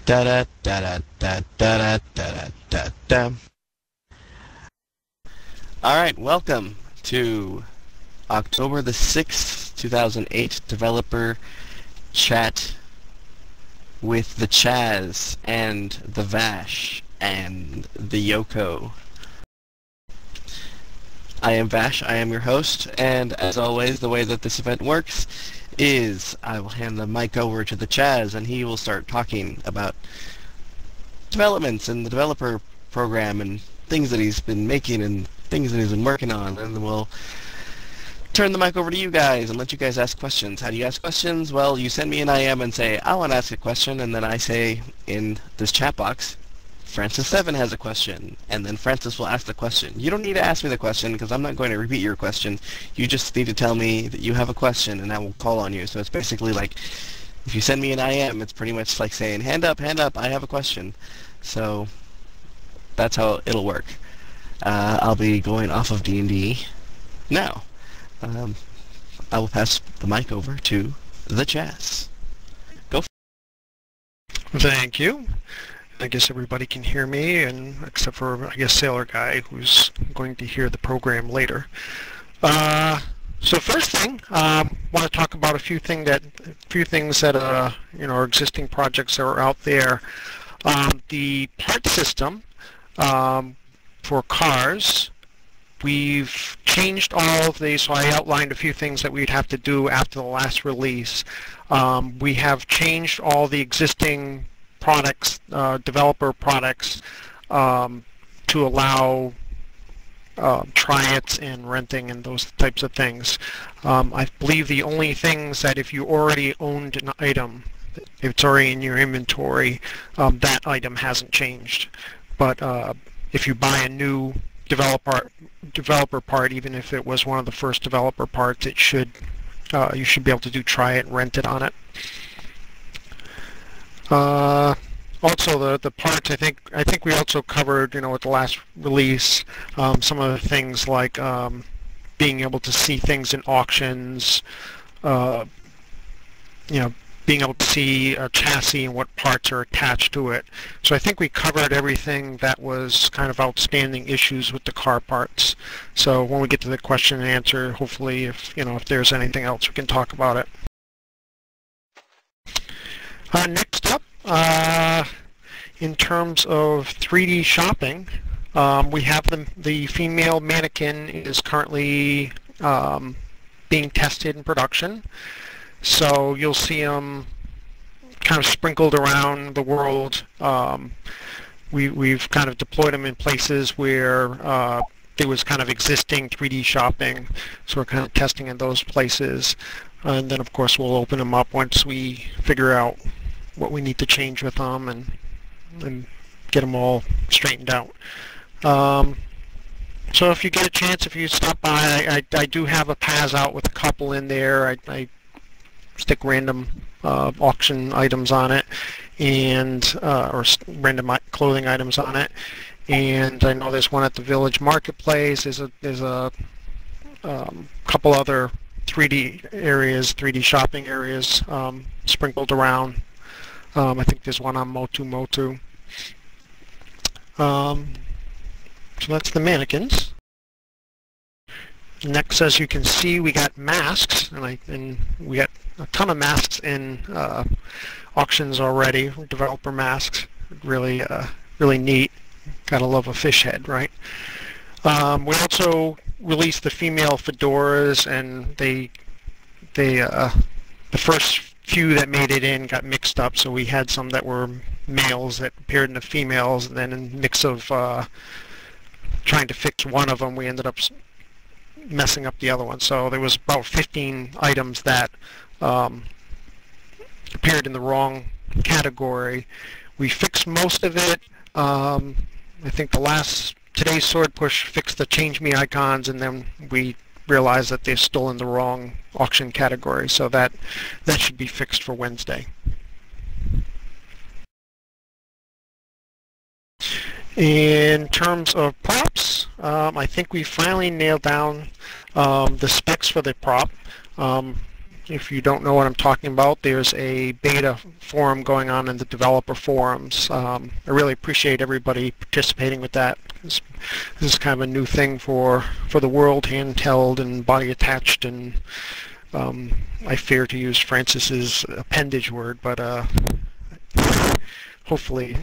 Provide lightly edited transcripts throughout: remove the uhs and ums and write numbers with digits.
Da da da da da da da da da. All right, welcome to October the 6th, 2008 developer chat with the Chaz and the Vash and the Yoko. I am Vash, I am your host, and as always, the way that this event works is I will hand the mic over to the Chaz, and he will start talking about developments and the developer program and things that he's been making and things that he's been working on, and then we'll turn the mic over to you guys and let you guys ask questions. How do you ask questions? Well, you send me an IM and say, I want to ask a question, and then I say in this chat box, Francis7 has a question, and then Francis will ask the question. You don't need to ask me the question because I'm not going to repeat your question. You just need to tell me that you have a question, and I will call on you. So it's basically like, if you send me an IM, it's pretty much like saying, hand up, I have a question. So that's how it'll work. I'll be going off of D&D now. I will pass the mic over to the Chaz. Go. Thank you. I guess everybody can hear me, and except for, I guess, Sailor Guy, who's going to hear the program later. So first thing, want to talk about a few things that are existing projects that are out there. The part system for cars, we've changed all of these. So I outlined a few things that we'd have to do after the last release. We have changed all the existing products, developer products, to allow try-its and renting and those types of things. I believe the only things that if you already owned an item, if it's already in your inventory, that item hasn't changed. But if you buy a new developer part, even if it was one of the first developer parts, it should you should be able to do try-it and rent it on it. Also, the parts, I think we also covered, with the last release, some of the things like being able to see things in auctions, being able to see a chassis and what parts are attached to it. So I think we covered everything that was kind of outstanding issues with the car parts. So when we get to the question and answer, hopefully, if there's anything else, we can talk about it. Next up, in terms of 3D shopping, we have the female mannequin is currently being tested in production. So you'll see them kind of sprinkled around the world. We've kind of deployed them in places where there was kind of existing 3D shopping, so we're kind of testing in those places. And then, of course, we'll open them up once we figure out what we need to change with them and get them all straightened out. So if you get a chance, if you stop by, I do have a Paz out with a couple in there. I stick random auction items on it, and or random clothing items on it. And I know there's one at the Village Marketplace. There's a couple other 3D shopping areas sprinkled around. I think there's one on Motu. So that's the mannequins. Next, as you can see, we got masks, and we got a ton of masks in auctions already. Developer masks, really neat. Gotta love a fish head, right? We also released the female fedoras, and the first few that made it in got mixed up, so we had some that were males that appeared in the females, and then in a mix of trying to fix one of them, we ended up messing up the other one. So there was about 15 items that appeared in the wrong category. We fixed most of it. I think today's sword push fixed the change me icons, and then we realized that they're still in the wrong auction category, so that should be fixed for Wednesday. In terms of props, I think we finally nailed down the specs for the prop. if you don't know what I'm talking about, there's a beta forum going on in the developer forums. I really appreciate everybody participating with that. This is kind of a new thing for the world, handheld and body attached, and I fear to use Francis's appendage word, but hopefully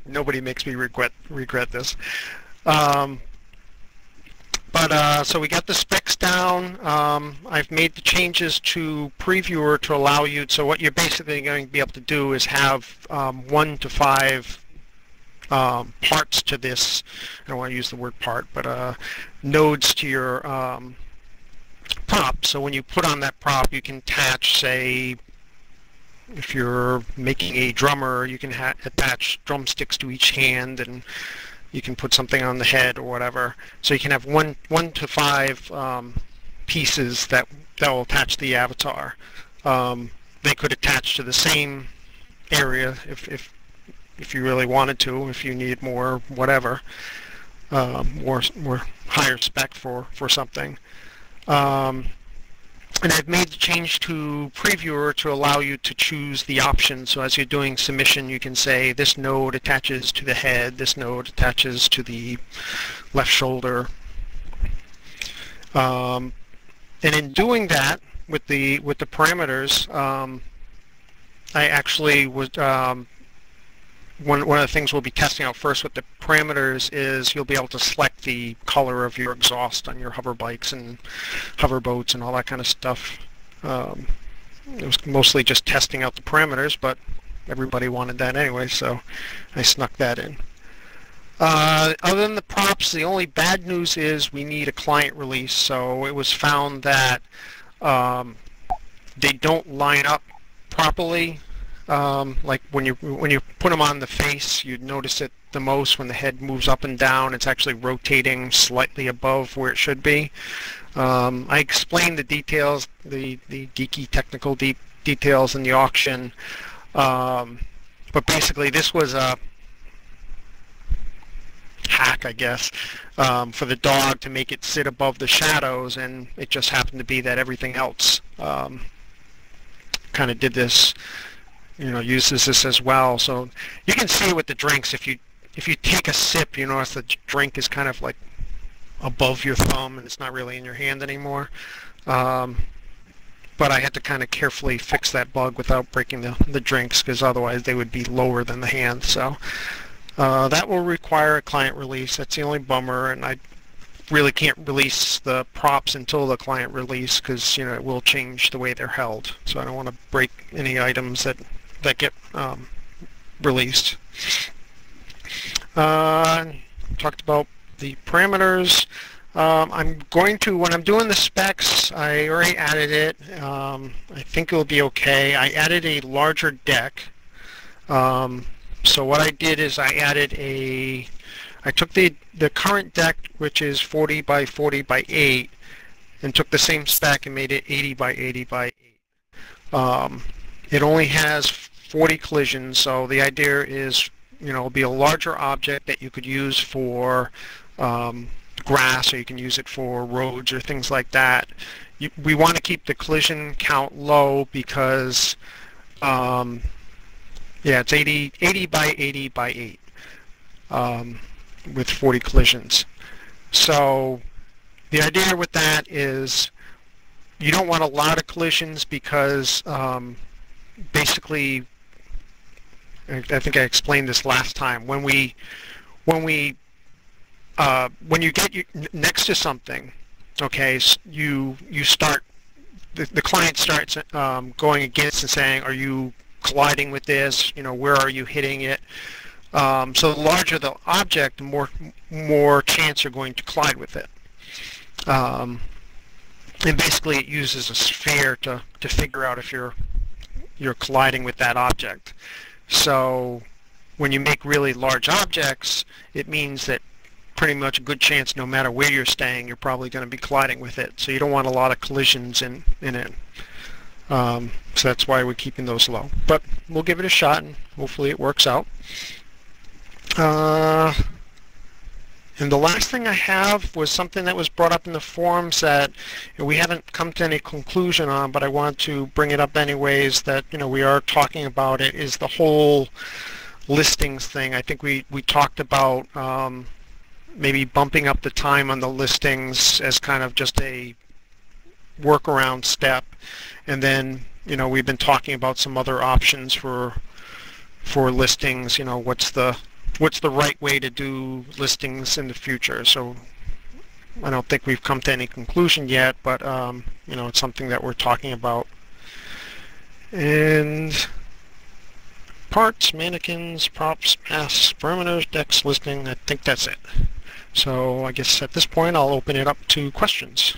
nobody makes me regret this. So we got the specs down. I've made the changes to Previewer to allow you, so what you're basically going to be able to do is have 1 to 5 parts to this. I don't want to use the word part, but nodes to your prop. So when you put on that prop, you can attach, say, if you're making a drummer, you can attach drumsticks to each hand, and you can put something on the head or whatever. So you can have 1 to 5 pieces that will attach the avatar. They could attach to the same area if you really wanted to, if you need more whatever, more higher spec for something. And I've made the change to Previewer to allow you to choose the options. So as you're doing submission, you can say this node attaches to the head, this node attaches to the left shoulder. And in doing that with the parameters, I actually was one of the things we'll be testing out first with the parameters is you'll be able to select the color of your exhaust on your hover bikes and hover boats and all that kind of stuff. It was mostly just testing out the parameters, but everybody wanted that anyway, so I snuck that in. Other than the props, the only bad news is we need a client release. So it was found that they don't line up properly. Like when you put them on the face, you'd notice it the most when the head moves up and down. It's actually rotating slightly above where it should be. I explained the details, the geeky technical details in the auction, but basically this was a hack, I guess, for the dog to make it sit above the shadows, and it just happened to be that everything else kind of did this. Uses this as well. So you can see with the drinks, if you take a sip, you notice the drink is kind of like above your thumb and it's not really in your hand anymore. But I had to kind of carefully fix that bug without breaking the drinks, because otherwise they would be lower than the hand. So that will require a client release. That's the only bummer, and I really can't release the props until the client release, because it will change the way they're held. So I don't want to break any items that get released. Talked about the parameters. I'm going to, when I'm doing the specs, I already added it. I think it'll be okay. I added a larger deck. So what I did is I took the current deck, which is 40 by 40 by 8, and took the same spec and made it 80 by 80 by 8. It only has 40 collisions, so the idea is, it'll be a larger object that you could use for grass, or you can use it for roads or things like that. We want to keep the collision count low because, it's 80 by 80 by 8 with 40 collisions. So the idea with that is you don't want a lot of collisions because basically, I think I explained this last time. When you get next to something, okay, you start, the client starts going against and saying, are you colliding with this? Where are you hitting it? So the larger the object, the more chance you're going to collide with it. And basically, it uses a sphere to figure out if you're colliding with that object. So when you make really large objects, it means that pretty much a good chance, no matter where you're staying, you're probably going to be colliding with it. So you don't want a lot of collisions in it. So that's why we're keeping those low. But we'll give it a shot, and hopefully it works out. And And the last thing I have was something that was brought up in the forums that we haven't come to any conclusion on, but I want to bring it up anyways, that we are talking about it, is the whole listings thing. I think we talked about maybe bumping up the time on the listings as kind of just a workaround step. And then, we've been talking about some other options for listings, what's the right way to do listings in the future. So I don't think we've come to any conclusion yet, but it's something that we're talking about. And parts, mannequins, props, masks, perimeters, decks, listing, I think that's it. So I guess at this point I'll open it up to questions.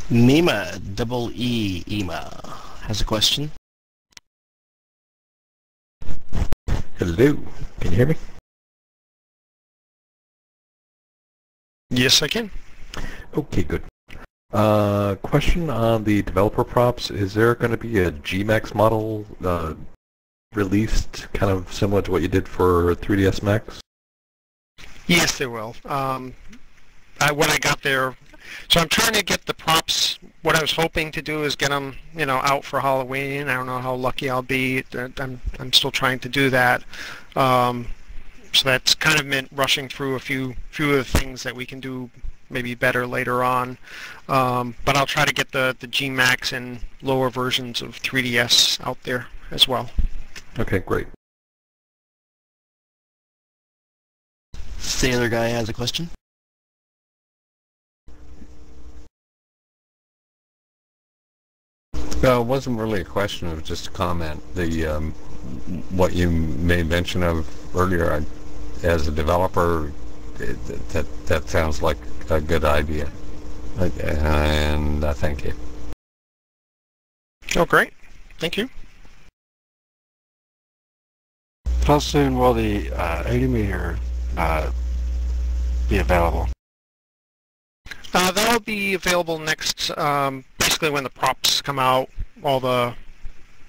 Nima, double E, Ema, has a question. Hello, can you hear me? Yes, I can. Okay, good. Question on the developer props. Is there going to be a GMAX model released, kind of similar to what you did for 3ds Max? Yes, there will. When I got there, so I'm trying to get the props. What I was hoping to do is get them, out for Halloween. I don't know how lucky I'll be. I'm still trying to do that. So that's kind of meant rushing through a few of the things that we can do maybe better later on. But I'll try to get the GMAX and lower versions of 3ds out there as well. Okay, great. Sailor Guy has a question. No, it wasn't really a question. It was just a comment. What you made mention of earlier, as a developer, that sounds like a good idea. And thank you. Oh, great. Thank you. How soon will the 80 meter be available? That'll be available next, basically when the props come out. All the,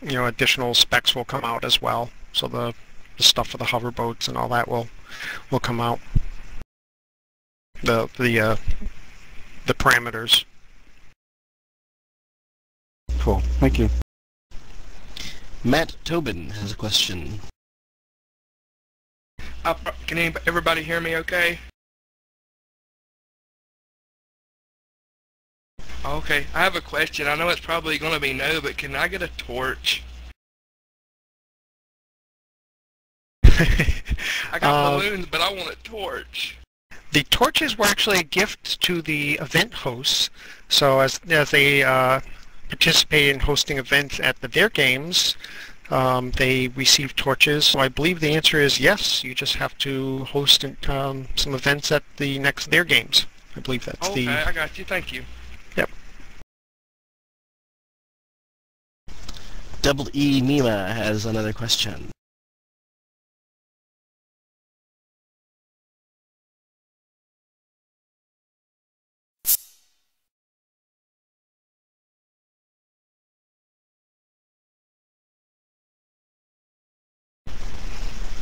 additional specs will come out as well. So the stuff for the hoverboats and all that will come out. The parameters. Cool. Thank you. Matt Tobin has a question. Can everybody hear me okay? Okay, I have a question. I know it's probably going to be no, but can I get a torch? I got balloons, but I want a torch. The torches were actually a gift to the event hosts. So as they participate in hosting events at their games, they receive torches. So I believe the answer is yes. You just have to host some events at the next their games. I believe that's okay, I got you. Thank you. Yep. Double E Nima has another question.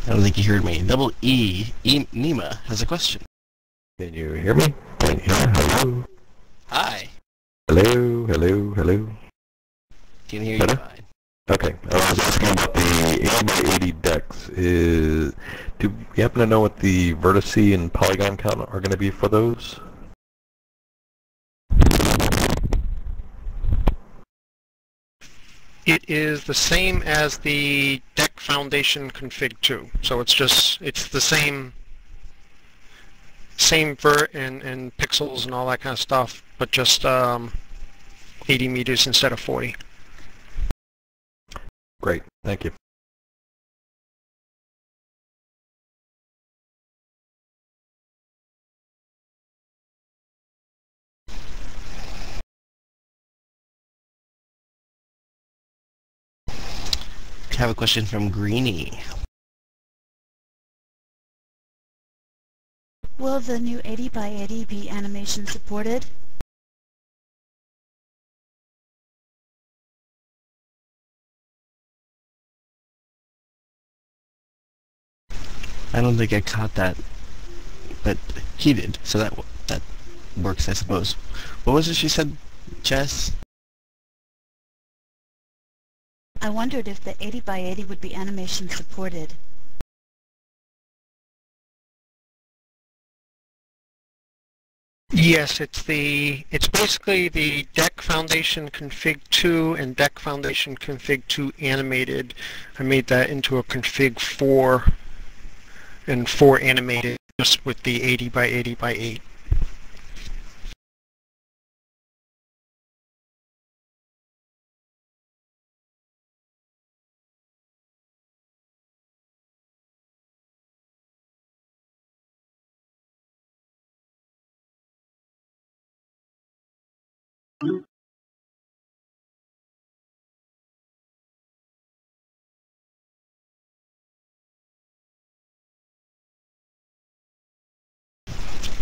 I don't think you heard me. Double E Nima has a question. Can you hear me? Hello? Hi. Hello, hello, hello. Can hear you fine. Okay, I was asking about the 80 by 80 decks. Do you happen to know what the vertice and polygon count are going to be for those? It is the same as the deck foundation config 2. So it's the same vert and pixels and all that kind of stuff, but just 80 meters instead of 40. Great, thank you. I have a question from Greenie. Will the new 80 by 80 be animation supported? don't think I caught that, but he did, so that works, I suppose. What was it she said, Jess? I wondered if the 80 by 80 would be animation supported. Yes, it's basically the Deck Foundation Config 2 and Deck Foundation Config 2 animated. I made that into a Config 4 and 4 animated just with the 80 by 80 by 8.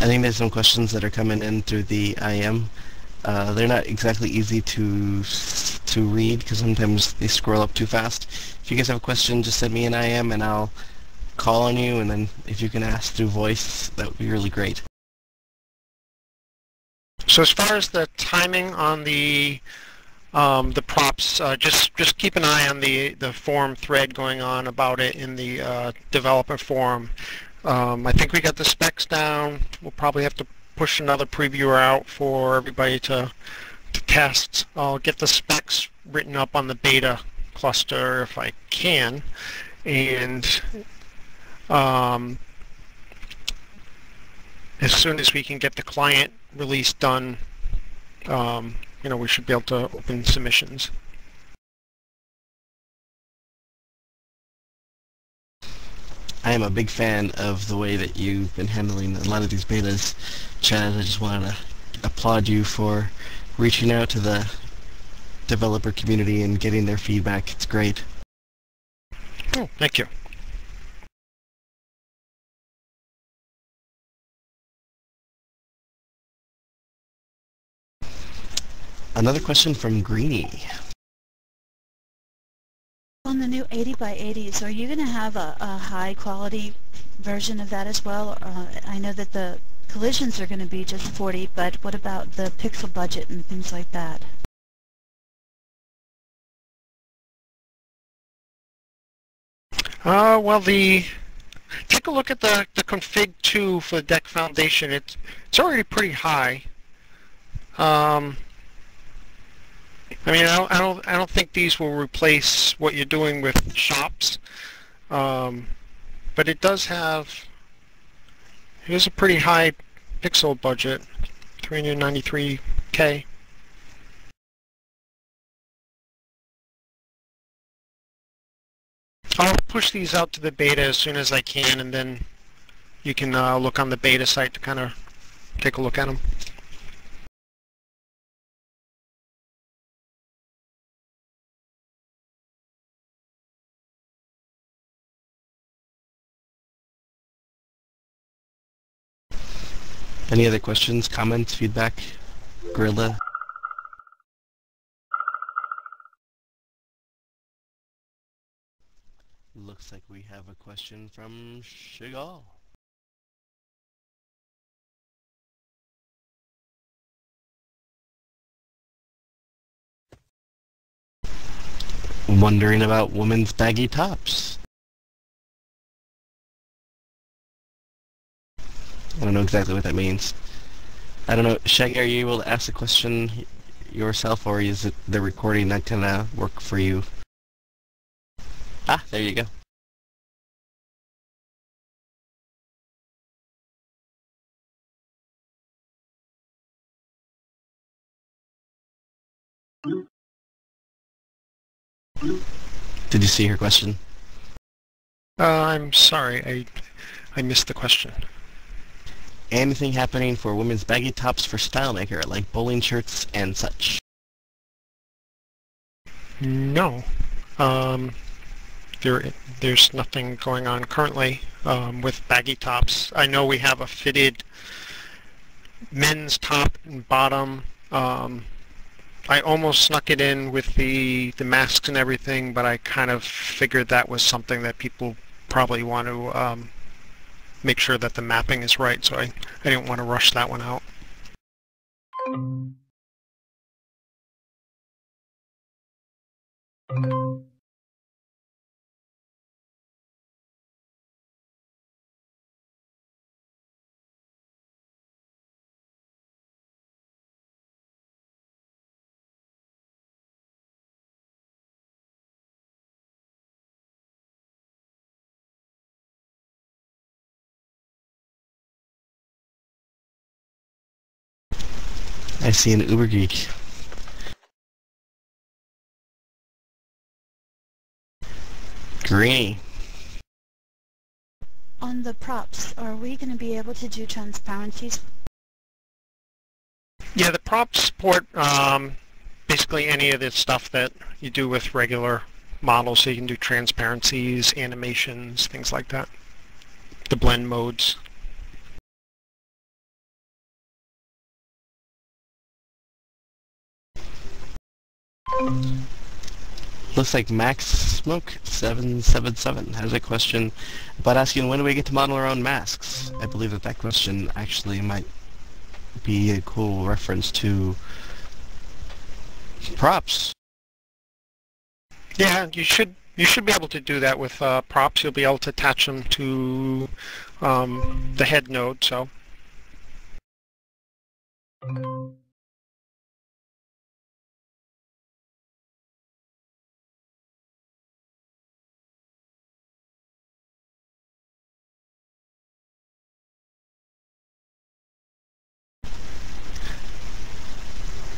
I think there's some questions that are coming in through the IM. They're not exactly easy to read because sometimes they scroll up too fast. If you guys have a question, just send me an IM and I'll call on you, and then if you can ask through voice, that would be really great. So as far as the timing on the props, just keep an eye on the forum thread going on about it in the developer forum. I think we got the specs down. We'll probably have to push another previewer out for everybody to test. I'll get the specs written up on the beta cluster if I can, and as soon as we can get the client release done, we should be able to open submissions. I am a big fan of the way that you've been handling a lot of these betas, Chaz. I just wanted to applaud you for reaching out to the developer community and getting their feedback. It's great. Oh, thank you. Another question from Greenie. On the new 80 by 80s, are you going to have a high quality version of that as well? I know that the collisions are going to be just 40, but what about the pixel budget and things like that? Well, take a look at the config 2 for the Deck Foundation. It's already pretty high. I mean, I don't think these will replace what you're doing with shops, but it does have. Here's a pretty high pixel budget, 393K. I'll push these out to the beta as soon as I can, and then you can look on the beta site to kind of take a look at them. Any other questions, comments, feedback? Gorilla? Looks like we have a question from Shigal. Wondering about women's baggy tops. I don't know exactly what that means. I don't know, Shaggy, are you able to ask the question yourself, or is it the recording not gonna work for you? Ah, there you go. Did you see her question? I'm sorry, I missed the question. Anything happening for women's baggy tops for StyleMaker, like bowling shirts and such? No. There's nothing going on currently with baggy tops. I know we have a fitted men's top and bottom. I almost snuck it in with the masks and everything, but I kind of figured that was something that people probably want to make sure that the mapping is right, so I didn't want to rush that one out. I see an Uber geek. Greeny. On the props, are we going to be able to do transparencies? Yeah, the props support basically any of the stuff that you do with regular models, so you can do transparencies, animations, things like that. The blend modes. Looks like Max Smoke 777 has a question about asking when do we get to model our own masks. I believe that question actually might be a cool reference to props. Yeah, you should be able to do that with props. You'll be able to attach them to the head node. So.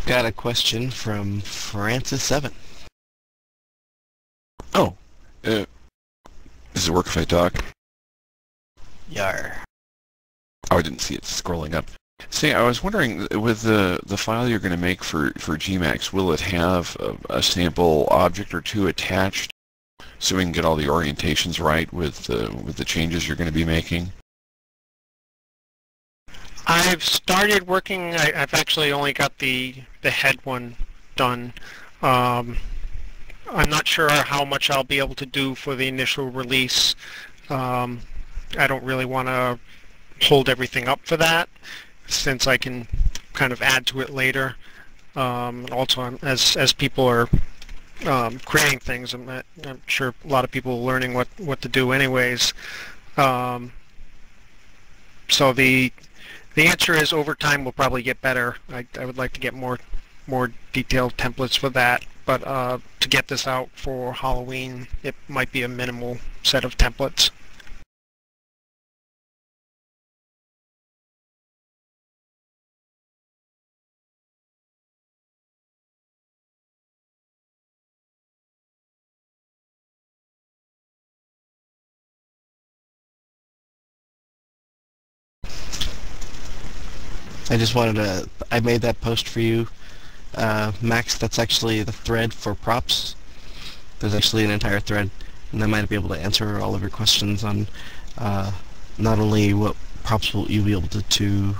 Got a question from Francis7. Oh, does it work if I talk? Yar. Oh, I didn't see it scrolling up. See, I was wondering, with the file you're going to make for Gmax, will it have a sample object or two attached so we can get all the orientations right with the changes you're going to be making? I've started working. I've actually only got the head one done. I'm not sure how much I'll be able to do for the initial release. I don't really want to hold everything up for that, since I can kind of add to it later. Also, as people are creating things, I'm sure a lot of people are learning what to do anyways. So the answer is over time we'll probably get better. I would like to get more detailed templates for that, but to get this out for Halloween, it might be a minimal set of templates. I just wanted to, I made that post for you, Max. That's actually the thread for props. There's actually an entire thread, and I might be able to answer all of your questions on not only what props will you be able to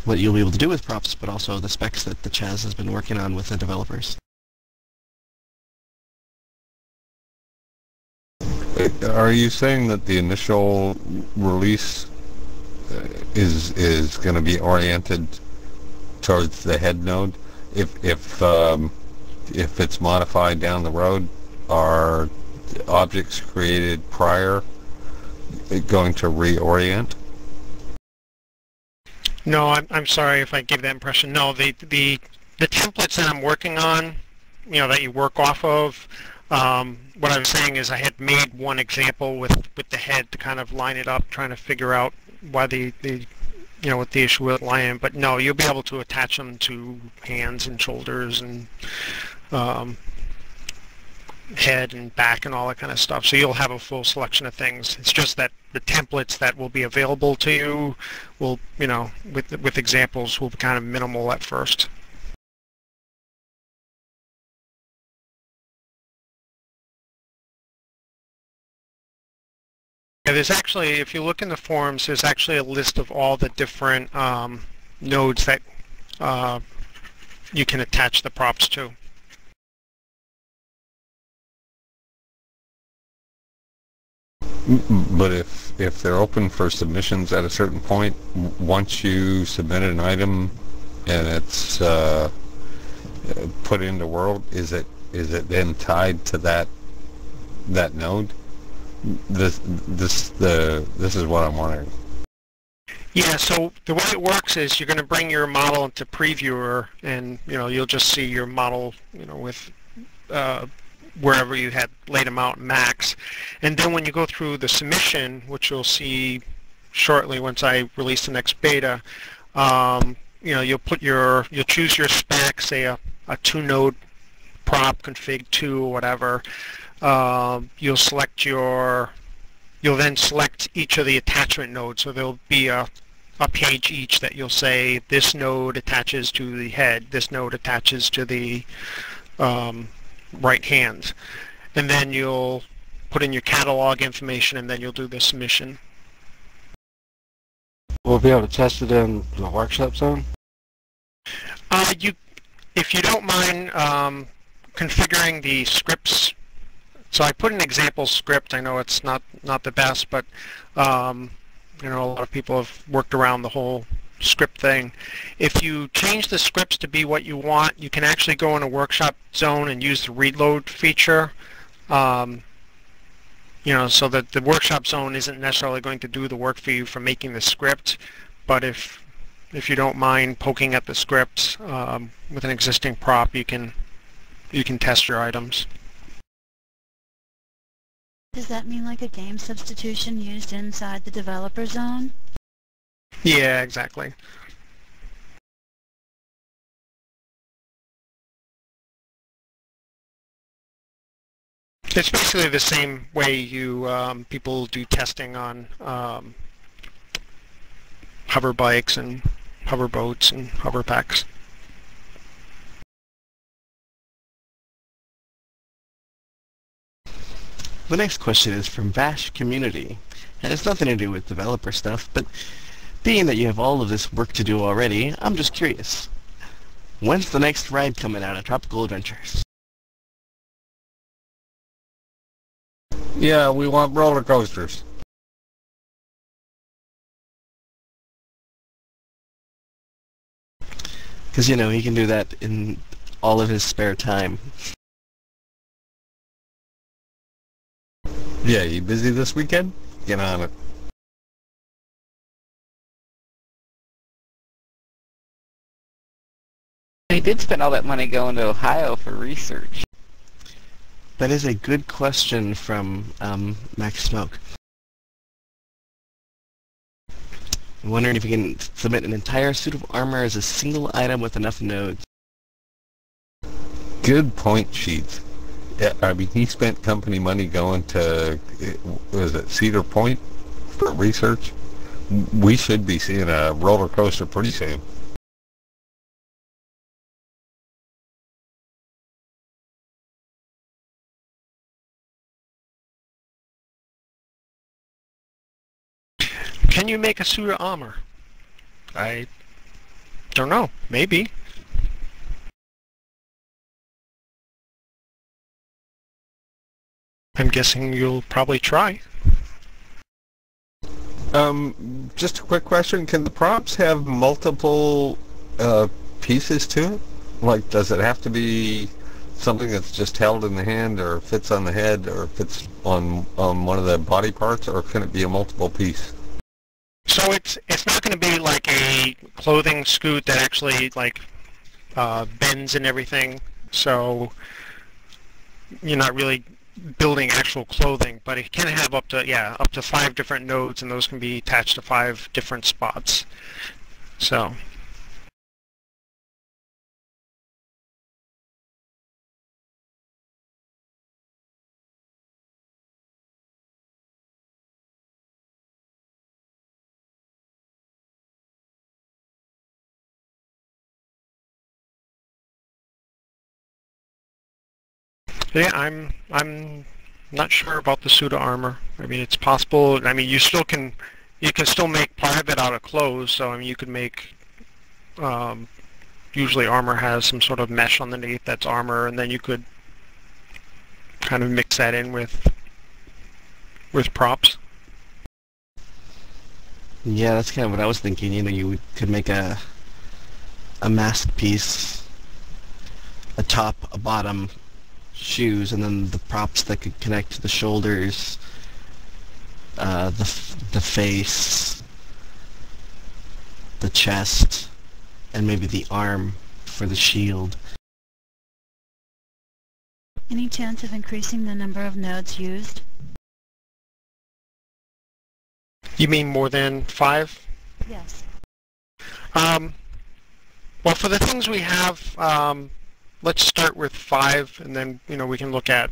what you'll be able to do with props, but also the specs that the Chaz has been working on with the developers. Are you saying that the initial release is going to be oriented towards the head node? If it's modified down the road, are objects created prior going to reorient? No, I'm sorry if I gave that impression. No, the templates that I'm working on, that you work off of. What I was saying is I had made one example with the head to kind of line it up, trying to figure out why what the issue with lion. But no, you'll be able to attach them to hands and shoulders and head and back and all that kind of stuff. So you'll have a full selection of things. It's just that the templates that will be available to you will, with examples, will be kind of minimal at first. Yeah, there's actually, if you look in the forums, there's actually a list of all the different nodes that you can attach the props to. But if they're open for submissions at a certain point, once you submit an item and it's put into World, is it then tied to that node? This is what I'm wondering. Yeah, so the way it works is you're going to bring your model into Previewer, and you'll just see your model, with wherever you had laid them out in Max, and then when you go through the submission, which you'll see shortly once I release the next beta, you'll choose your spec, say a 2-node prop config 2 or whatever. You'll then select each of the attachment nodes. So there'll be a page each that you'll say this node attaches to the head, this node attaches to the right hand, and then you'll put in your catalog information, and then you'll do the submission. We'll be able to test it in the workshop zone? If you don't mind configuring the scripts. So I put an example script. I know it's not the best, but a lot of people have worked around the whole script thing. If you change the scripts to be what you want, you can actually go in a workshop zone and use the reload feature. So that the workshop zone isn't necessarily going to do the work for you for making the script, but if you don't mind poking at the script with an existing prop, you can test your items. Does that mean like a game substitution used inside the developer zone? Yeah, exactly. It's basically the same way you people do testing on hover bikes and hover boats and hover packs. The next question is from Bash Community, and it's nothing to do with developer stuff, but being that you have all of this work to do already, I'm just curious. When's the next ride coming out of Tropical Adventures? Yeah, we want roller coasters. Because, he can do that in all of his spare time. Yeah, you busy this weekend? Get on it. He did spend all that money going to Ohio for research. That is a good question from Max Smoke. I'm wondering if you can submit an entire suit of armor as a single item with enough nodes. Good point, Sheets. Yeah, I mean, he spent company money going to, was it Cedar Point for research? We should be seeing a roller coaster pretty soon. Can you make a suit of armor? I don't know. Maybe. I'm guessing you'll probably try. Just a quick question. Can the props have multiple pieces to it? Like, does it have to be something that's just held in the hand or fits on the head or fits on one of the body parts, or can it be a multiple piece? So it's not going to be like a clothing scoot that actually bends and everything. So you're not really building actual clothing, but it can have up to 5 different nodes, and those can be attached to 5 different spots. So. Yeah, I'm not sure about the suit of armor. I mean, it's possible. I mean, you can still make part of it out of clothes. So I mean, you could make. Usually, armor has some sort of mesh underneath that's armor, and then you could kind of mix that in with with props. Yeah, that's kind of what I was thinking. You know, you could make a mask piece, a top, a bottom, shoes, and then the props that could connect to the shoulders, the face, the chest, and maybe the arm for the shield. Any chance of increasing the number of nodes used? You mean more than 5? Yes. Well, for the things we have, let's start with 5, and then we can look at,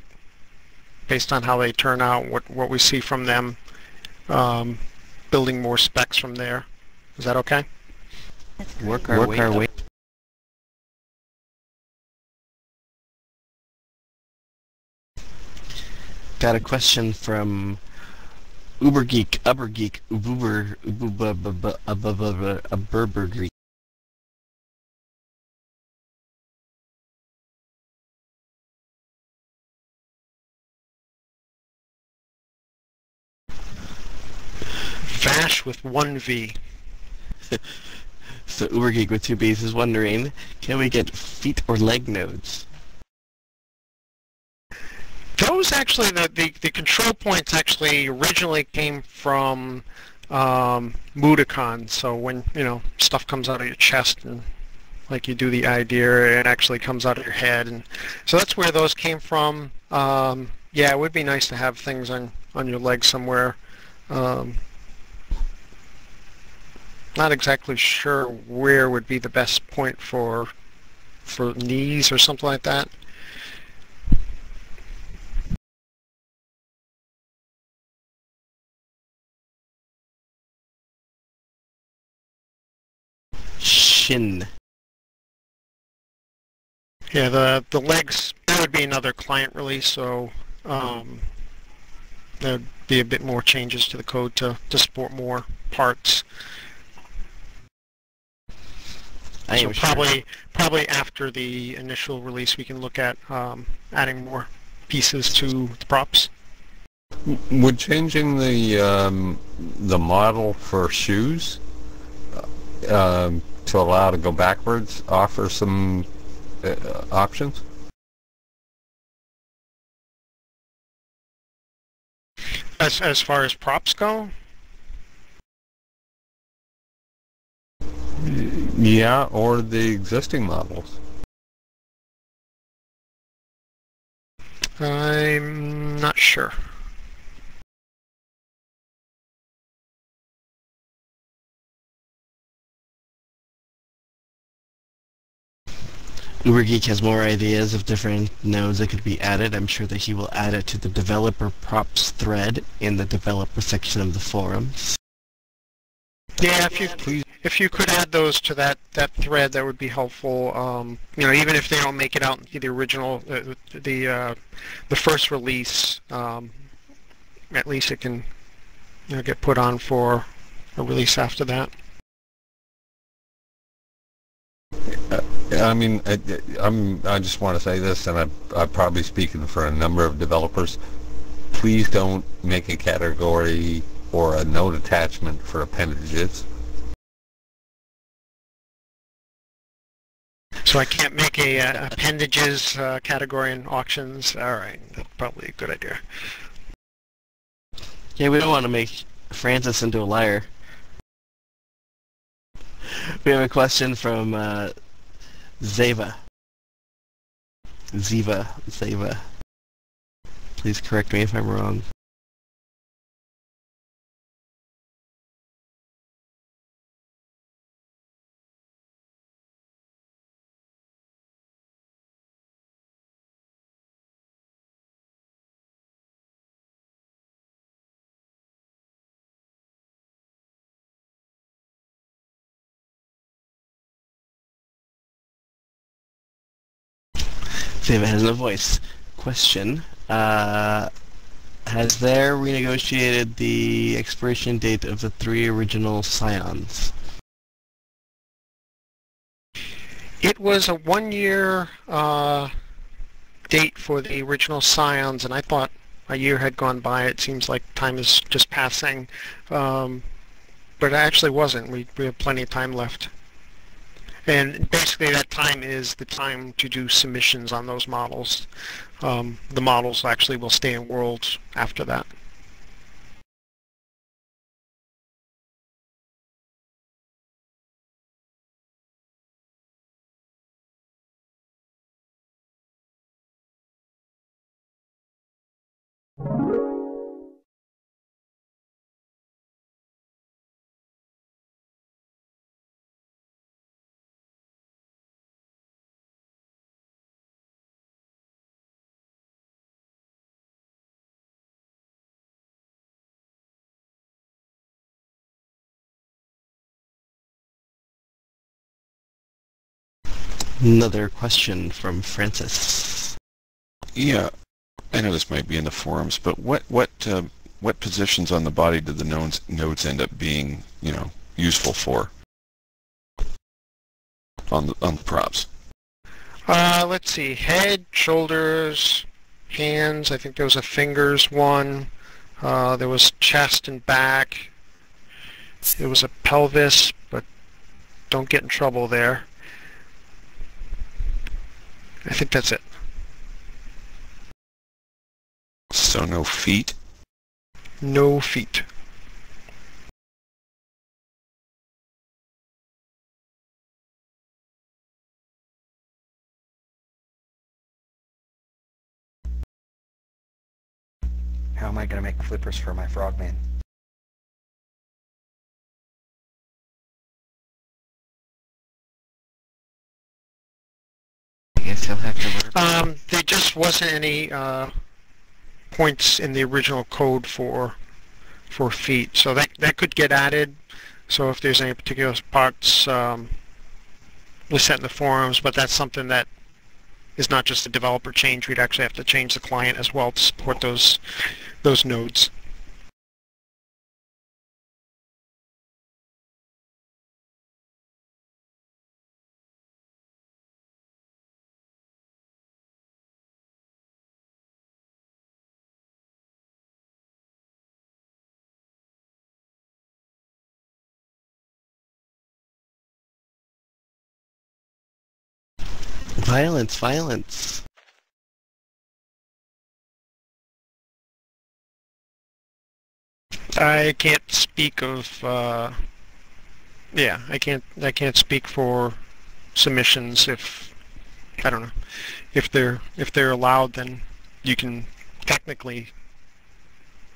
based on how they turn out, what we see from them, building more specs from there. Is that okay? That's great. Work our way. Got a question from Ubergeek, Ubergeek. Vash with 1 V. So Ubergeek with 2 B's is wondering, can we get feet or leg nodes? Those actually, the control points actually originally came from Mudokon. So when stuff comes out of your chest and like you do the idea, it actually comes out of your head, and so that's where those came from. Yeah, it would be nice to have things on your leg somewhere. Not exactly sure where would be the best point for knees or something like that. Shin. Yeah, the legs, that would be another client release, so there would be a bit more changes to the code to support more parts. So probably after the initial release, we can look at adding more pieces to the props. Would changing the model for shoes to allow to go backwards offer some options? As far as props go? Yeah, or the existing models. I'm not sure. Ubergeek has more ideas of different nodes that could be added. I'm sure that he will add it to the developer props thread in the developer section of the forums. Yeah, if you could add those to that thread, that would be helpful. Even if they don't make it out into the original, the first release, at least it can get put on for a release after that. I mean, I just want to say this, and I'm probably speaking for a number of developers. Please don't make a category or a node attachment for appendages. So I can't make a appendages category in auctions. All right, that's probably a good idea. Yeah, we don't want to make Francis into a liar. We have a question from Ziva. Please correct me if I'm wrong. Ziva has no voice. Question. Has there renegotiated the expiration date of the 3 original Saiyans? It was a 1-year date for the original Saiyans, and I thought a year had gone by. It seems like time is just passing, but it actually wasn't. We have plenty of time left. And basically that time is the time to do submissions on those models. The models actually will stay in world after that. Another question from Francis. Yeah, I know this might be in the forums, but what positions on the body did the nodes end up being, useful for on the props? Let's see. Head, shoulders, hands. I think there was a fingers one. There was chest and back. There was a pelvis, but don't get in trouble there. I think that's it. So no feet? No feet. How am I going to make flippers for my frogman? I guess he'll have to learn. There just wasn't any points in the original code for feet, so that could get added. So if there's any particular parts we set in the forums, but that's something that is not just a developer change. We'd actually have to change the client as well to support those nodes. Violence, violence. I can't speak of yeah, I can't speak for submissions. If I don't know if they're allowed, then you can technically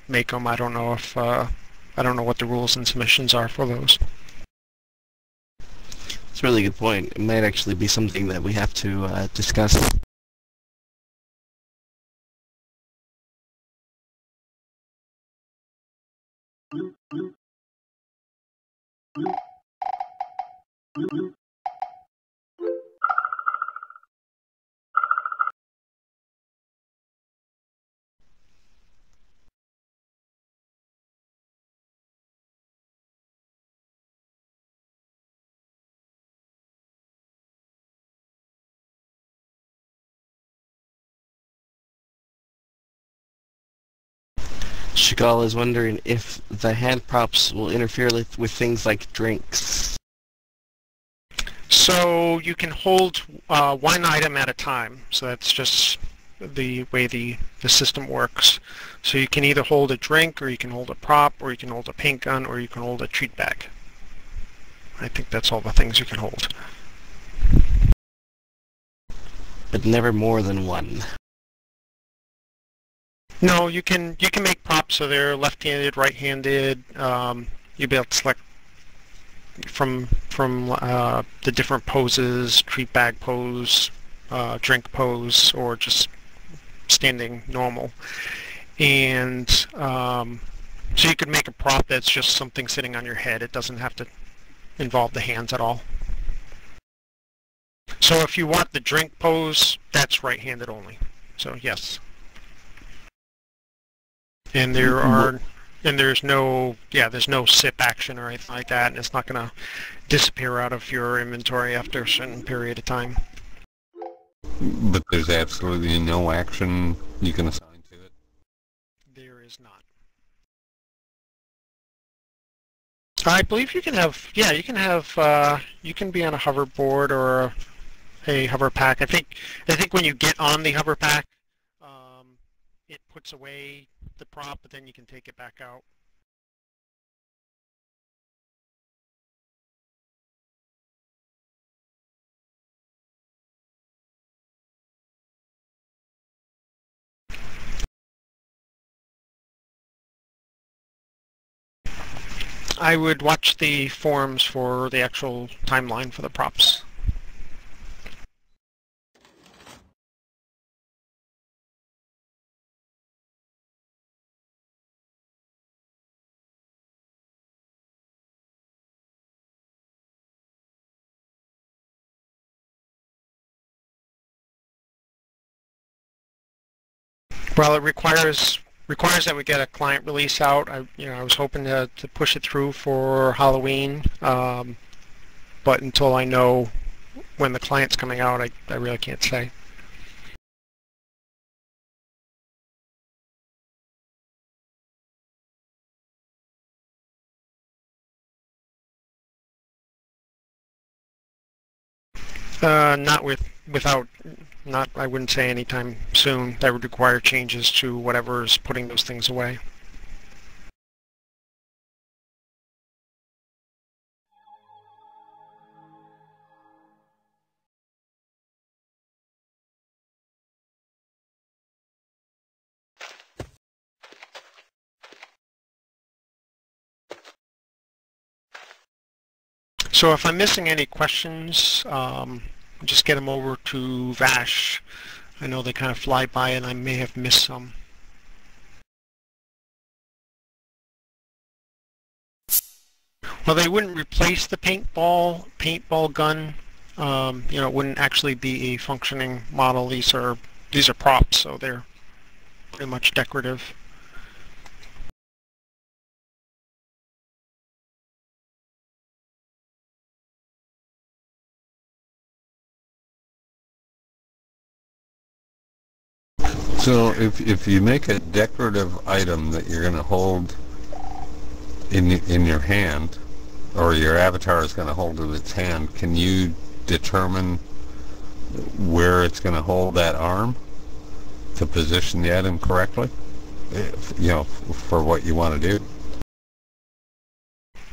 make them. I don't know if I don't know what the rules and submissions are for those. It's a really good point. It might actually be something that we have to discuss. Chagall is wondering if the hand props will interfere with things like drinks. So you can hold one item at a time. So that's just the way the system works. So you can either hold a drink, or you can hold a prop, or you can hold a paint gun, or you can hold a treat bag. I think that's all the things you can hold. But never more than one. No, you can make props so they're left-handed, right-handed. You'll be able to select from the different poses: treat bag pose, drink pose, or just standing normal. And so you could make a prop that's just something sitting on your head. It doesn't have to involve the hands at all. So if you want the drink pose, that's right-handed only. So yes. And there's no sip action or anything like that, and it's not going to disappear out of your inventory after a certain period of time. But there's absolutely no action you can assign to it? I believe you can have, yeah, you can have, you can be on a hoverboard or a hover pack. I think when you get on the hover pack, it puts away the prop, but then you can take it back out. I would watch the forums for the actual timeline for the props. Well, it requires that we get a client release out. I was hoping to push it through for Halloween, but until I know when the client's coming out, I really can't say. Not without, not, I wouldn't say anytime soon. That would require changes to whatever's putting those things away. So if I'm missing any questions, just get them over to Vash. I know they kind of fly by and I may have missed some. Well, they wouldn't replace the paintball gun. It wouldn't actually be a functioning model. These are props, so they're pretty much decorative. So if you make a decorative item that you're going to hold in your hand, or your avatar is going to hold in its hand, can you determine where it's going to hold that arm to position the item correctly? For what you want to do.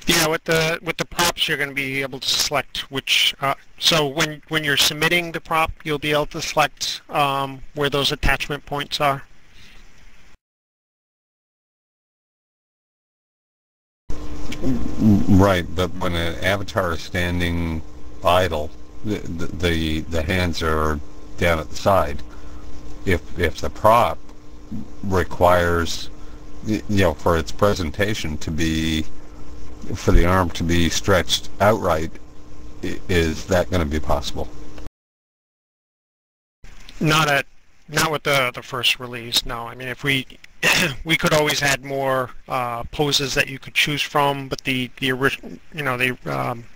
Yeah, with the props, you're going to be able to select which. So when you're submitting the prop, you'll be able to select where those attachment points are. Right, but when an avatar is standing idle, the hands are down at the side. If the prop requires, for its presentation to be, for the arm to be stretched outright, is that going to be possible? Not with the first release. No, I mean if we could always add more poses that you could choose from, but the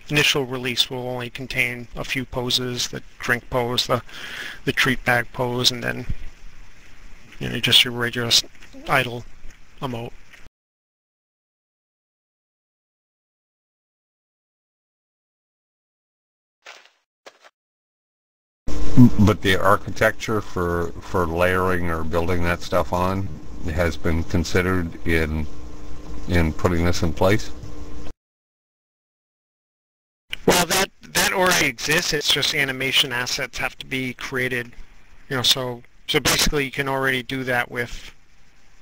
initial release will only contain a few poses: the drink pose, the treat bag pose, and then just your regular idle emote. But the architecture for layering or building that stuff on has been considered in putting this in place? Well, that already exists. It's just animation assets have to be created. So basically you can already do that with,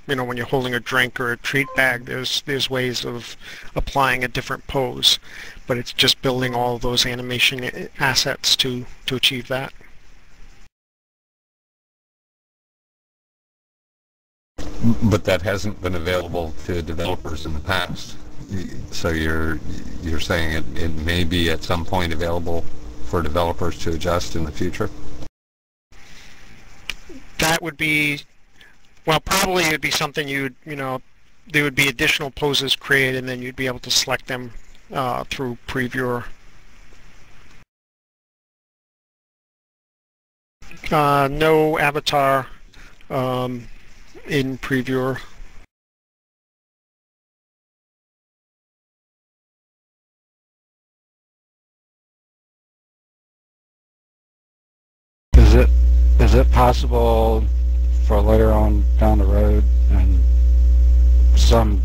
when you're holding a drink or a treat bag. There's ways of applying a different pose, but it's just building all of those animation assets to achieve that. But that hasn't been available to developers in the past. So you're saying it may be at some point available for developers to adjust in the future? That would be, well, probably it would be something there would be additional poses created, and then you'd be able to select them through Previewer. No avatar in Previewer. is it possible for later on down the road and some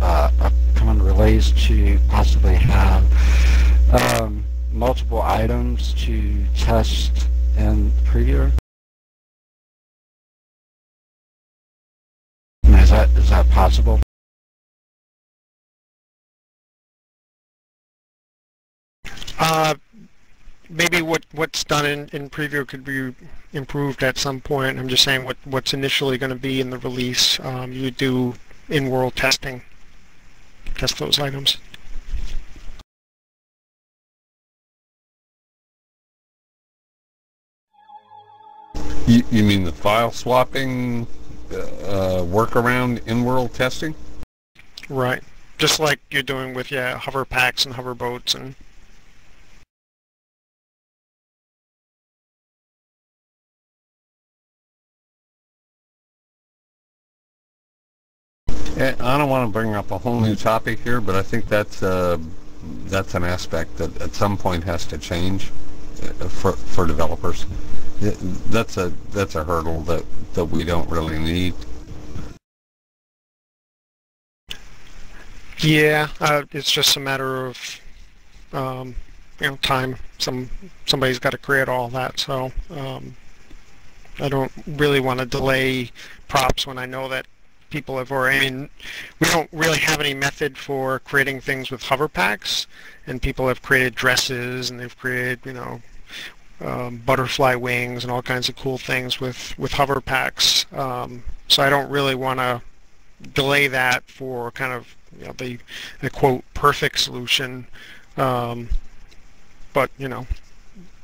upcoming release to possibly have multiple items to test in the preview? Is that possible? Maybe what's done in preview could be improved at some point. I'm just saying what's initially going to be in the release. You do in-world testing, test those items. You mean the file swapping workaround in-world testing? Right. Just like you're doing with hover packs and hover boats and. I don't want to bring up a whole new topic here, but I think that's an aspect that at some point has to change for developers. That's a hurdle that we don't really need. Yeah, it's just a matter of time. Somebody's got to create all that, so I don't really want to delay props when I know that people have already. I mean, we don't really have any method for creating things with hover packs, and people have created dresses and they've created butterfly wings and all kinds of cool things with hover packs. So I don't really want to delay that for kind of the quote perfect solution. But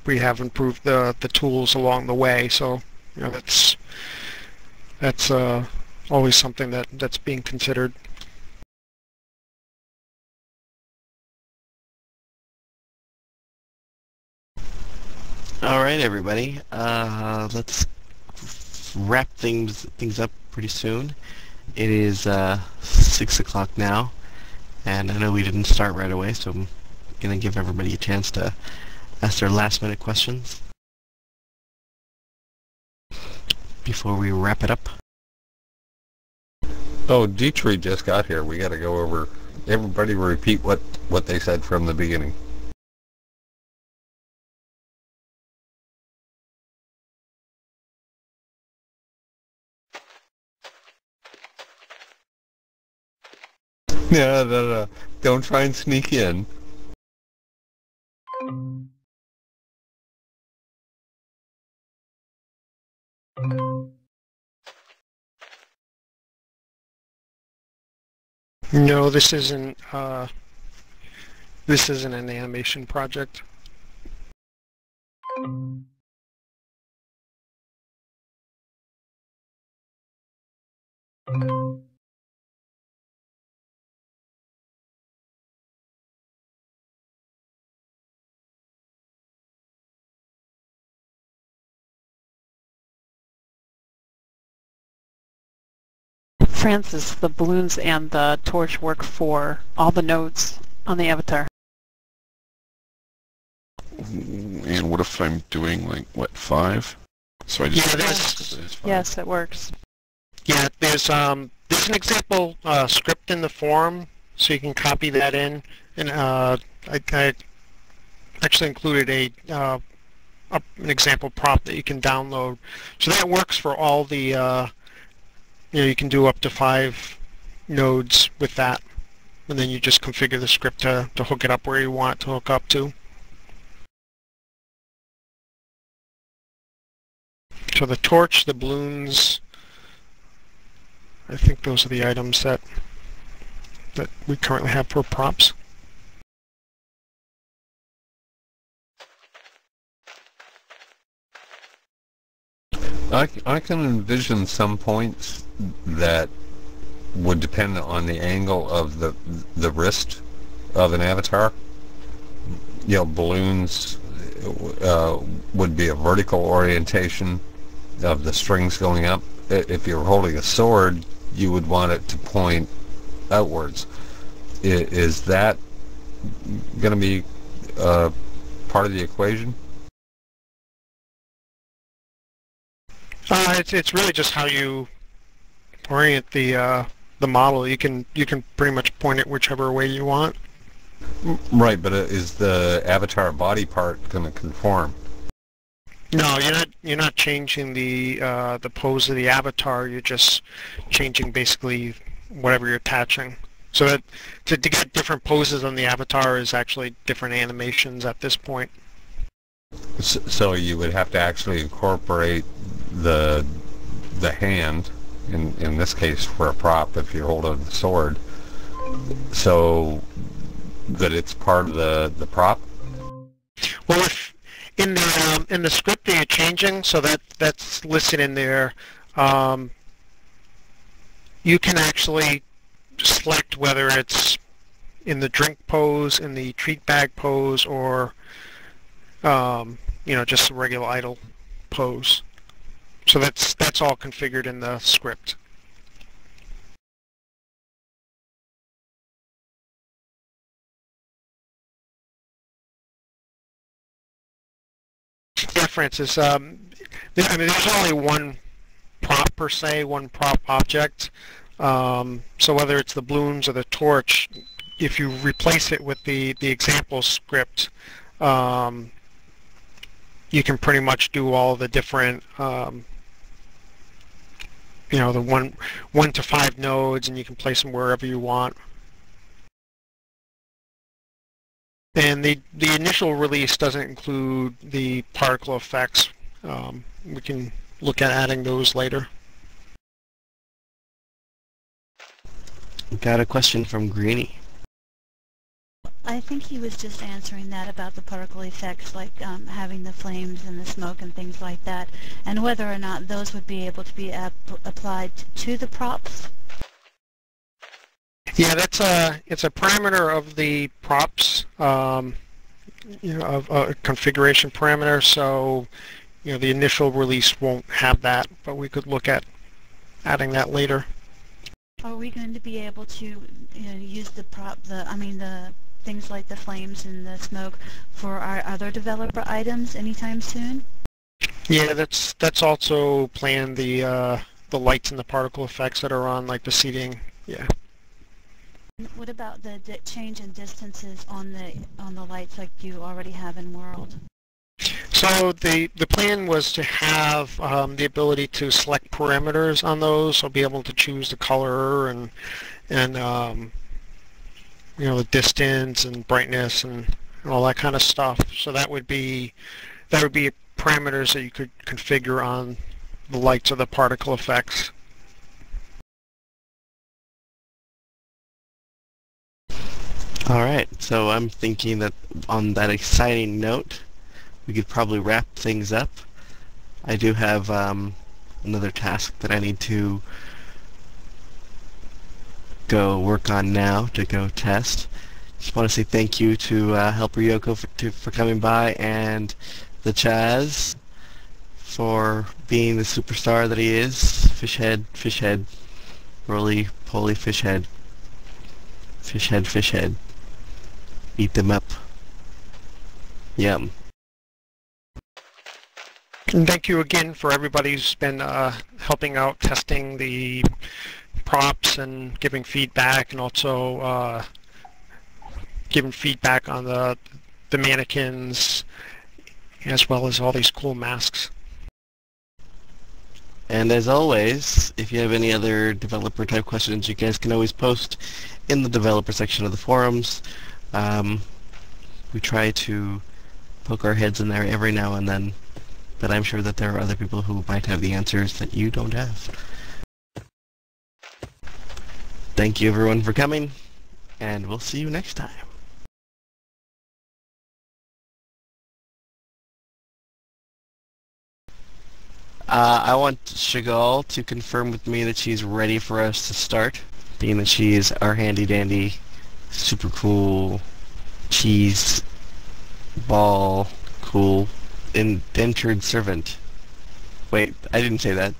we have improved the tools along the way, so that's always something that's being considered. All right, everybody. Let's wrap things up pretty soon. It is 6 o'clock now, and I know we didn't start right away, so I'm going to give everybody a chance to ask their last-minute questions before we wrap it up. Oh, Dietrich just got here. We got to go over. Everybody repeat what they said from the beginning. No. Don't try and sneak in. No, this isn't an animation project. Francis, the balloons and the torch work for all the nodes on the avatar. And what if I'm doing, 5? So I just... Yes, it works. Yeah, there's an example script in the forum, so you can copy that in. And I actually included an example prop that you can download. So that works for all the... you can do up to 5 nodes with that, and then you just configure the script to hook it up where you want it to hook up to. So the torch, the balloons, I think those are the items that we currently have for props. I can envision some points that would depend on the angle of the wrist of an avatar. Balloons would be a vertical orientation of the strings going up. If you're holding a sword, you would want it to point outwards. Is that going to be part of the equation? It's really just how you orient the model. You can pretty much point it whichever way you want. Right, but is the avatar body part going to conform? No, you're not changing the pose of the avatar. You're just changing basically whatever you're attaching. So that to get different poses on the avatar is actually different animations at this point. So you would have to actually incorporate the hand, in this case for a prop if you're holding the sword, so that it's part of the prop? Well, if in the script that you're changing, so that's listed in there, you can actually select whether it's in the drink pose, in the treat bag pose, or just a regular idle pose. So that's all configured in the script. Yeah, Francis. There's only one prop per se, one prop object. So whether it's the balloons or the torch, if you replace it with the example script, you can pretty much do all the different, the 1 to 5 nodes, and you can place them wherever you want. And the initial release doesn't include the particle effects. We can look at adding those later. Got a question from Greeny. I think he was just answering that about the particle effects, like having the flames and the smoke and things like that, and whether or not those would be able to be applied to the props. Yeah, it's a parameter of the props, of a configuration parameter. So, the initial release won't have that, but we could look at adding that later. Are we going to be able to use the the things like the flames and the smoke for our other developer items anytime soon? Yeah, that's also planned. The lights and the particle effects that are on, like the seating. Yeah. What about the change in distances on the lights like you already have in World? So the plan was to have the ability to select parameters on those. So be able to choose the color and the distance and brightness and all that kind of stuff. So that would be parameters that you could configure on the lights or the particle effects. Alright, so I'm thinking that on that exciting note, we could probably wrap things up. I do have another task that I need to go work on now to go test. Just want to say thank you to Helper Yoko for coming by, and the Chaz for being the superstar that he is. Fish head, roly-poly fish head. Fish head. Eat them up. Yum. And thank you again for everybody who's been helping out testing the props and giving feedback, and also giving feedback on the mannequins, as well as all these cool masks. And as always, if you have any other developer type questions, you guys can always post in the developer section of the forums. We try to poke our heads in there every now and then, but I'm sure that there are other people who might have the answers that you don't have. Thank you everyone for coming, and we'll see you next time. I want Chagall to confirm with me that she's ready for us to start, being that she is our handy-dandy, super cool, cheese, ball, cool, indentured servant. Wait, I didn't say that.